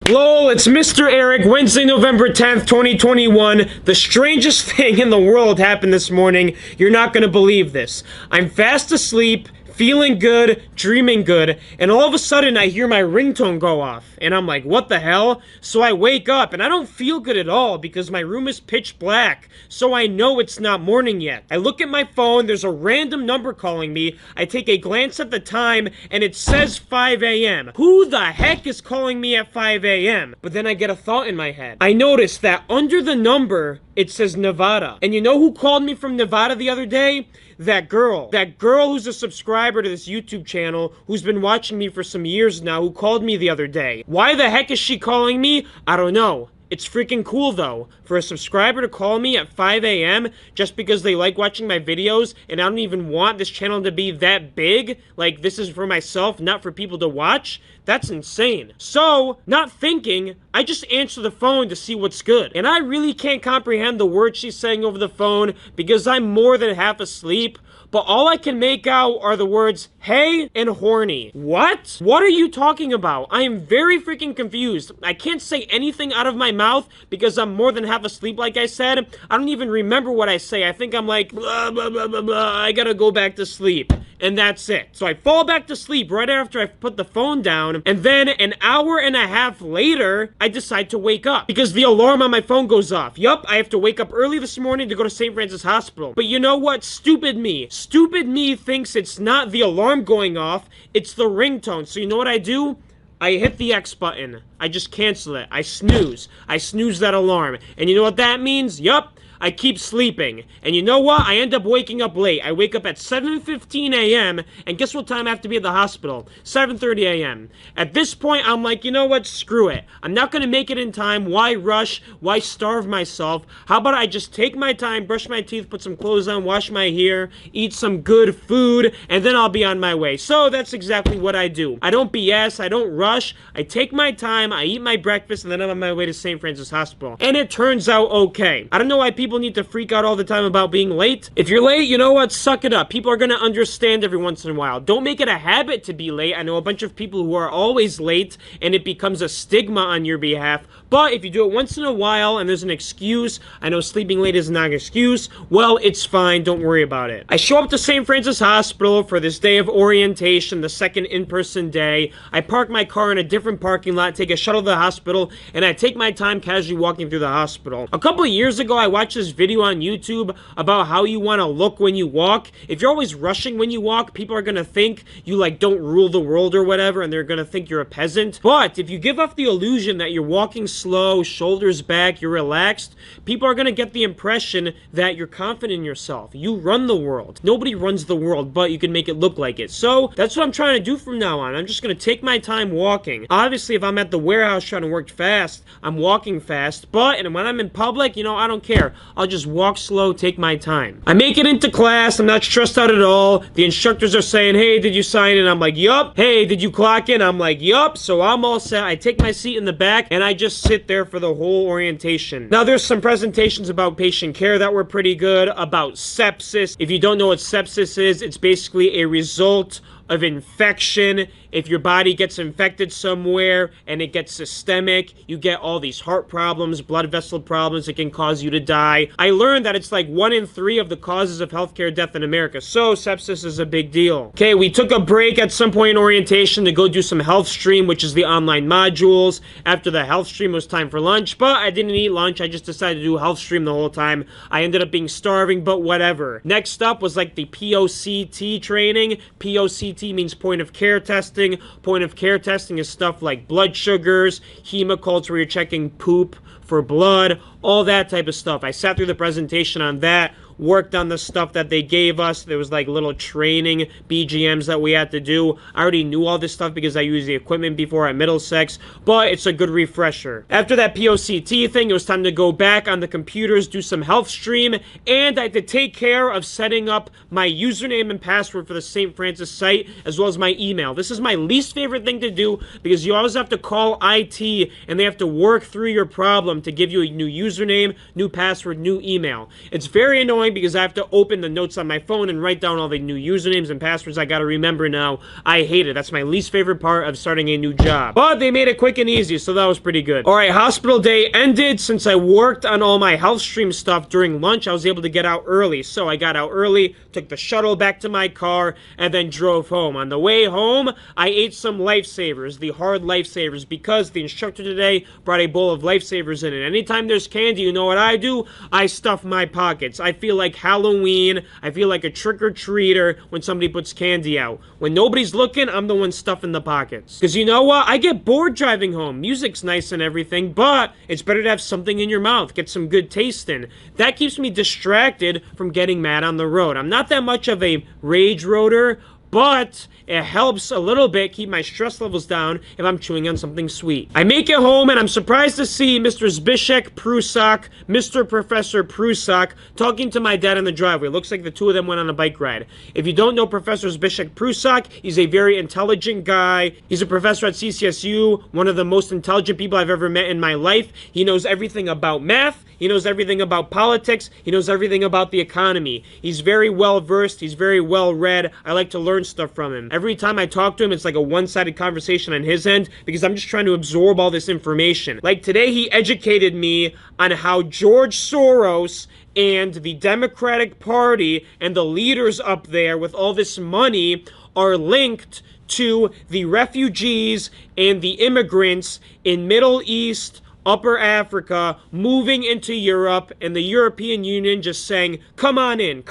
Lol, it's Mr. Eric, Wednesday, November 10th, 2021. The strangest thing in the world happened this morning. You're not gonna believe this. I'm fast asleep, feeling good, dreaming good, and all of a sudden I hear my ringtone go off, and I'm like, what the hell? So I wake up, and I don't feel good at all because my room is pitch black, so I know it's not morning yet. I look at my phone, there's a random number calling me, I take a glance at the time, and it says 5 a.m. Who the heck is calling me at 5 a.m.? But then I get a thought in my head. I notice that under the number, it says Nevada. And you know who called me from Nevada the other day? That girl who's a subscriber to this YouTube channel, who's been watching me for some years now, who called me the other day. Why the heck is she calling me? I don't know. It's freaking cool though, for a subscriber to call me at 5 a.m. just because they like watching my videos and I don't even want this channel to be that big. Like, this is for myself, not for people to watch. That's insane. So, not thinking, I just answer the phone to see what's good. And I really can't comprehend the words she's saying over the phone because I'm more than half asleep. But all I can make out are the words, hey, and horny. What? What are you talking about? I am very freaking confused. I can't say anything out of my mouth because I'm more than half asleep, like I said. I don't even remember what I say. I think I'm like, blah, blah, blah, blah, blah. I gotta go back to sleep. And that's it. So I fall back to sleep right after I put the phone down, and then an hour and a half later, I decide to wake up because the alarm on my phone goes off. Yup, I have to wake up early this morning to go to St. Francis Hospital. But you know what? Stupid me thinks it's not the alarm going off, it's the ringtone. So you know what I do? I hit the X button. I just cancel it. I snooze. I snooze that alarm. And you know what that means? Yup. I keep sleeping. And you know what? I end up waking up late. I wake up at 7:15 a.m. And guess what time I have to be at the hospital? 7:30 a.m. At this point, I'm like, you know what? Screw it. I'm not going to make it in time. Why rush? Why starve myself? How about I just take my time, brush my teeth, put some clothes on, wash my hair, eat some good food, and then I'll be on my way. So that's exactly what I do. I don't BS. I don't rush. I take my time. I eat my breakfast, and then I'm on my way to St. Francis Hospital. And it turns out okay. I don't know why people need to freak out all the time about being late. If you're late, you know what? Suck it up. People are gonna understand every once in a while. Don't make it a habit to be late. I know a bunch of people who are always late, and it becomes a stigma on your behalf. But if you do it once in a while, and there's an excuse, I know sleeping late is not an excuse, well, it's fine. Don't worry about it. I show up to St. Francis Hospital for this day of orientation, the second in-person day. I park my car in a different parking lot, take a shuttle to the hospital, and I take my time casually walking through the hospital. A couple of years ago, I watched this video on YouTube about how you want to look when you walk. If you're always rushing when you walk, people are going to think you like don't rule the world or whatever, and they're going to think you're a peasant. But if you give off the illusion that you're walking slow, shoulders back, you're relaxed, people are going to get the impression that you're confident in yourself. You run the world. Nobody runs the world, but you can make it look like it. So that's what I'm trying to do from now on. I'm just going to take my time walking. Obviously, if I'm at the warehouse trying to work fast, I'm walking fast, but and when I'm in public, you know, I don't care. I'll just walk slow, take my time. I make it into class. I'm not stressed out at all. The instructors are saying, hey, did you sign in? I'm like, yup. Hey, did you clock in? I'm like, yup. So I'm all set. I take my seat in the back, and I just sit there for the whole orientation. Now, there's some presentations about patient care that were pretty good, about sepsis. If you don't know what sepsis is, it's basically a result of infection. If your body gets infected somewhere and it gets systemic, you get all these heart problems, blood vessel problems. It can cause you to die. I learned that it's like 1 in 3 of the causes of healthcare death in America. So sepsis is a big deal. Okay, we took a break at some point in orientation to go do some health stream, which is the online modules. After the health stream, it was time for lunch, but I didn't eat lunch. I just decided to do health stream the whole time. I ended up being starving, but whatever. Next up was like the POCT training. POCT means point of care testing. Point of care testing is stuff like blood sugars, hemocults where you're checking poop for blood, all that type of stuff. I sat through the presentation on that, worked on the stuff that they gave us. There was like little training BGMs that we had to do. I already knew all this stuff because I used the equipment before at Middlesex, but it's a good refresher. After that POCT thing, it was time to go back on the computers, do some health stream, and I had to take care of setting up my username and password for the St. Francis site, as well as my email. This is my least favorite thing to do because you always have to call IT and they have to work through your problem to give you a new username, new password, new email. It's very annoying annoying because I have to open the notes on my phone and write down all the new usernames and passwords I gotta remember now. I hate it. That's my least favorite part of starting a new job. But they made it quick and easy, so that was pretty good. Alright, hospital day ended. Since I worked on all my health stream stuff during lunch, I was able to get out early. So I got out early, took the shuttle back to my car, and then drove home. On the way home, I ate some Lifesavers, the hard Lifesavers, because the instructor today brought a bowl of Lifesavers in it. Anytime there's candy, you know what I do? I stuff my pockets. I feel like Halloween. I feel like a trick-or-treater when somebody puts candy out. When nobody's looking, I'm the one stuffing the pockets. Because you know what? I get bored driving home. Music's nice and everything, but it's better to have something in your mouth. Get some good taste in. That keeps me distracted from getting mad on the road. I'm not that much of a rage roader, but it helps a little bit keep my stress levels down if I'm chewing on something sweet. I make it home and I'm surprised to see Mr. Bishek Prusik, Mr. Professor Prusik, talking to my dad in the driveway. Looks like the two of them went on a bike ride. If you don't know Professor Bishek Prusik, he's a very intelligent guy. He's a professor at CCSU, one of the most intelligent people I've ever met in my life. He knows everything about math. He knows everything about politics. He knows everything about the economy. He's very well versed. He's very well read. I like to learn stuff from him. Every time I talk to him, it's like a one-sided conversation on his end because I'm just trying to absorb all this information. Like today, he educated me on how George Soros and the Democratic Party and the leaders up there with all this money are linked to the refugees and the immigrants in Middle East, Upper Africa, moving into Europe, and the European Union just saying, come on in,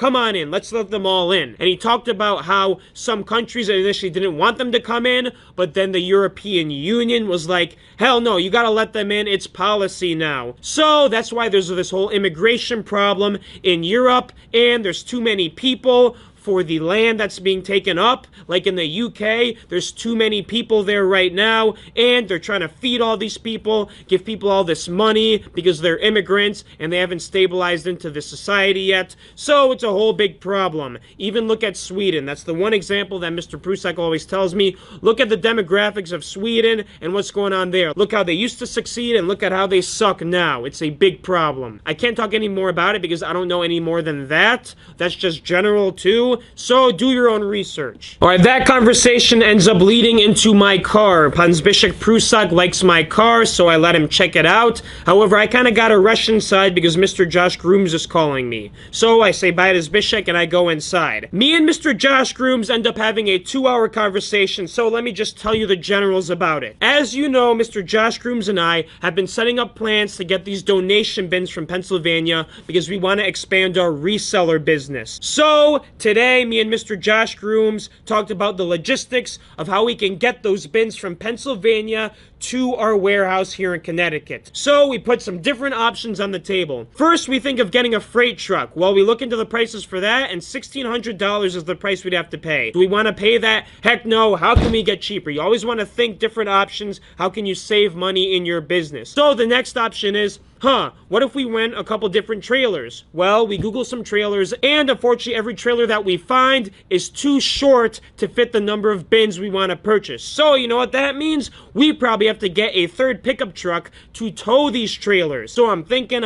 let's let them all in. And he talked about how some countries initially didn't want them to come in, but then the European Union was like, hell no, you gotta let them in, it's policy now. So that's why there's this whole immigration problem in Europe, and there's too many people for the land that's being taken up. Like in the UK, there's too many people there right now, and they're trying to feed all these people, give people all this money because they're immigrants and they haven't stabilized into the society yet. So it's a whole big problem. Even look at Sweden. That's the one example that Mr. Prusik always tells me. Look at the demographics of Sweden and what's going on there. Look how they used to succeed and look at how they suck now. It's a big problem. I can't talk any more about it because I don't know any more than that. That's just general too. So do your own research. Alright, that conversation ends up leading into my car. Hans Bishek Prusik likes my car, so I let him check it out. However, I kind of got to rush inside because Mr. Josh Grooms is calling me. So I say bye to Bishek and I go inside. Me and Mr. Josh Grooms end up having a 2-hour conversation, so let me just tell you the generals about it. As you know, Mr. Josh Grooms and I have been setting up plans to get these donation bins from Pennsylvania because we want to expand our reseller business. So today, me and Mr. Josh Grooms talked about the logistics of how we can get those bins from Pennsylvania to our warehouse here in Connecticut. So we put some different options on the table. First, we think of getting a freight truck. Well, we look into the prices for that, and $1,600 is the price we'd have to pay. Do we want to pay that? Heck no. How can we get cheaper? You always want to think different options. How can you save money in your business? So the next option is, what if we rent a couple different trailers? Well, we Google some trailers, and unfortunately, every trailer that we find is too short to fit the number of bins we want to purchase. So, you know what that means? We probably have to get a third pickup truck to tow these trailers. So I'm thinking,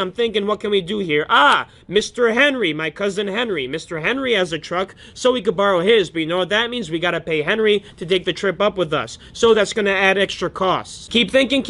what can we do here? Mr. Henry, my cousin Henry. Mr. Henry has a truck, so we could borrow his, but you know what that means? We gotta pay Henry to take the trip up with us. So that's gonna add extra costs. Keep thinking,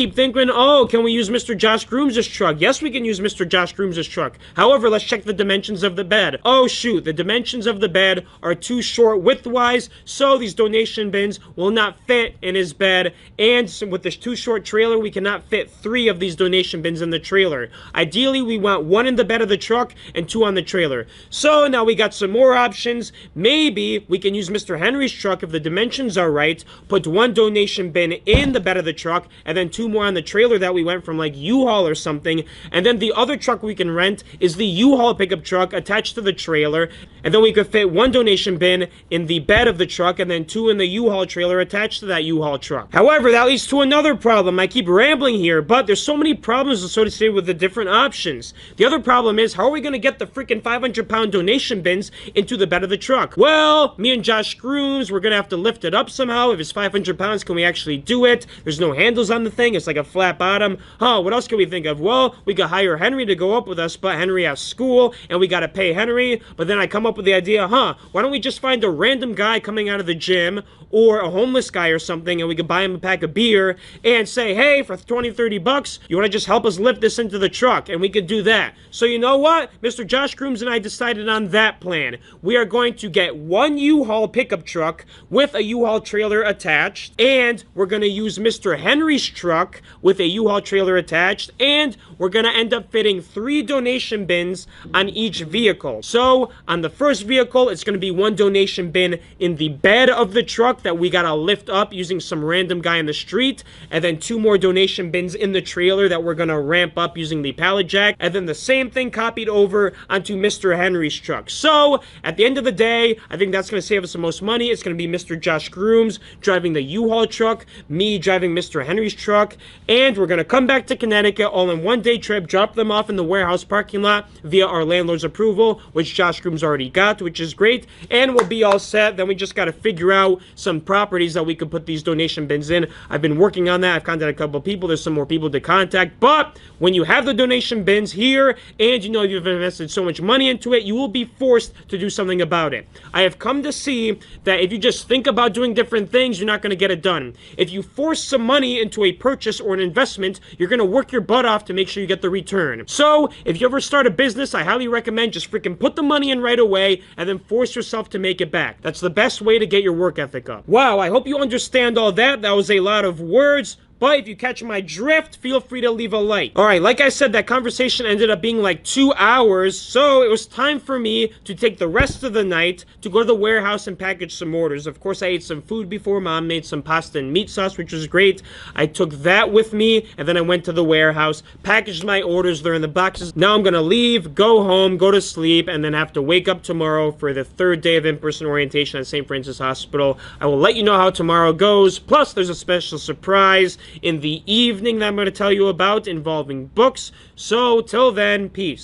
oh, can we use Mr. Josh Grooms' truck? Yes, we can use Mr. Josh Grooms' truck. However, let's check the dimensions of the bed. Oh shoot, the dimensions of the bed are too short width-wise, so these donation bins will not fit in his bed, and with this too short trailer, we cannot fit 3 of these donation bins in the trailer. Ideally, we want 1 in the bed of the truck and 2 on the trailer. So now we got some more options. Maybe we can use Mr. Henry's truck if the dimensions are right, put 1 donation bin in the bed of the truck, and then 2 more on the trailer that we went from like U-Haul or something, and then the other truck we can rent is the U-Haul pickup truck attached to the trailer, and then we could fit 1 donation bin in the bed of the truck and then 2 in the U-Haul trailer attached to that U-Haul truck. However, that leads to another other problem, I keep rambling here, but there's so many problems associated with the different options. The other problem is, how are we going to get the freaking 500-pound donation bins into the bed of the truck? Well, me and Josh Grooms, we're going to have to lift it up somehow. If it's 500 pounds, can we actually do it? There's no handles on the thing. It's like a flat bottom. What else can we think of? Well, we could hire Henry to go up with us, but Henry has school, and we got to pay Henry. But then I come up with the idea, why don't we just find a random guy coming out of the gym, or a homeless guy or something, and we could buy him a pack of beer and say, hey, for 20, 30 bucks, you want to just help us lift this into the truck? And we could do that. So you know what? Mr. Josh Grooms and I decided on that plan. We are going to get one U-Haul pickup truck with a U-Haul trailer attached, and we're going to use Mr. Henry's truck with a U-Haul trailer attached, and we're going to end up fitting 3 donation bins on each vehicle. So on the first vehicle, it's going to be 1 donation bin in the bed of the truck that we gotta lift up using some random guy in the street, and then 2 more donation bins in the trailer that we're gonna ramp up using the pallet jack, and then the same thing copied over onto Mr. Henry's truck. So at the end of the day, I think that's gonna save us the most money. It's gonna be Mr. Josh Grooms driving the U-Haul truck, me driving Mr. Henry's truck, and we're gonna come back to Connecticut all in one day trip, drop them off in the warehouse parking lot via our landlord's approval, which Josh Grooms already got, which is great, and we'll be all set. Then we just gotta figure out some properties that we could put these donation bins in. I've been working on that. I've contacted a couple of people. There's some more people to contact. But when you have the donation bins here, and you know you've invested so much money into it, you will be forced to do something about it. I have come to see that if you just think about doing different things, you're not going to get it done. If you force some money into a purchase or an investment, you're going to work your butt off to make sure you get the return. So if you ever start a business, I highly recommend just freaking put the money in right away and then force yourself to make it back. That's the best way to get your work ethic up. Wow, I hope you understand all that. That was a lot of words. But if you catch my drift, feel free to leave a like. Alright, like I said, that conversation ended up being like 2 hours, so it was time for me to take the rest of the night to go to the warehouse and package some orders. Of course, I ate some food before. Mom made some pasta and meat sauce, which was great. I took that with me, and then I went to the warehouse, packaged my orders. They're in the boxes. Now I'm gonna leave, go home, go to sleep, and then have to wake up tomorrow for the 3rd day of in-person orientation at St. Francis Hospital. I will let you know how tomorrow goes. Plus, there's a special surprise in the evening that I'm going to tell you about involving books. So, till then, peace.